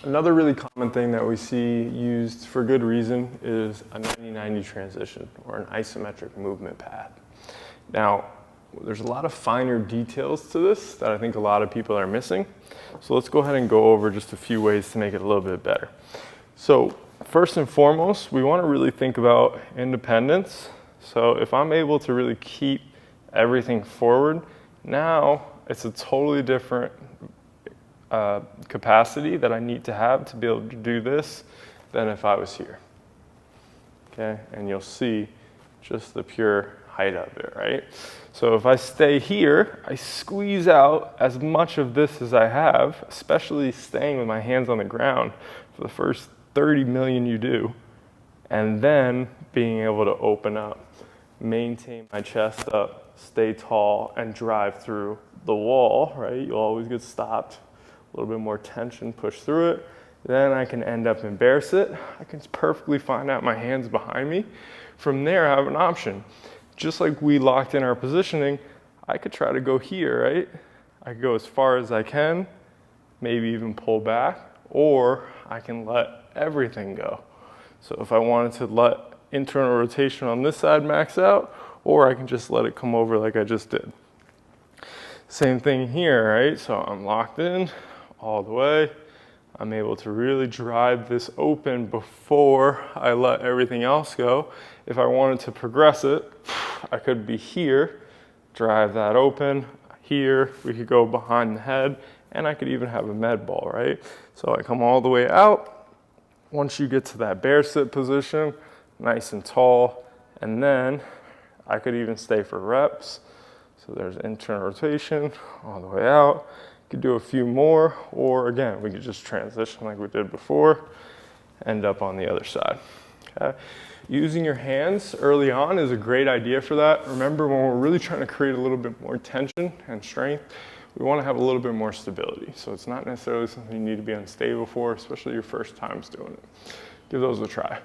Another really common thing that we see used for good reason is a 90-90 transition or an isometric movement path. Now, there's a lot of finer details to this that I think a lot of people are missing. So let's go ahead and go over just a few ways to make it a little bit better. So first and foremost, we want to really think about independence. So if I'm able to really keep everything forward, now it's a totally different capacity that I need to have to be able to do this than if I was here. Okay, and you'll see just the pure height of it, right? So if I stay here, I squeeze out as much of this as I have, especially staying with my hands on the ground for the first 30 million you do, and then being able to open up, maintain my chest up, stay tall, and drive through the wall, right? You'll always get stopped. A little bit more tension, push through it. Then I can end up in bear sit. I can perfectly find out my hands behind me. From there, I have an option. Just like we locked in our positioning, I could try to go here, right? I could go as far as I can, maybe even pull back, or I can let everything go. So if I wanted to let internal rotation on this side max out, or I can just let it come over like I just did. Same thing here, right? So I'm locked in all the way. I'm able to really drive this open before I let everything else go. If I wanted to progress it, I could be here, drive that open. Here, we could go behind the head, and I could even have a med ball, right? So I come all the way out. Once you get to that bear sit position, nice and tall, and then I could even stay for reps. So there's internal rotation all the way out. Could do a few more, or again, we could just transition like we did before, end up on the other side. Okay? Using your hands early on is a great idea for that. Remember, when we're really trying to create a little bit more tension and strength, we want to have a little bit more stability. So it's not necessarily something you need to be unstable for, especially your first times doing it. Give those a try.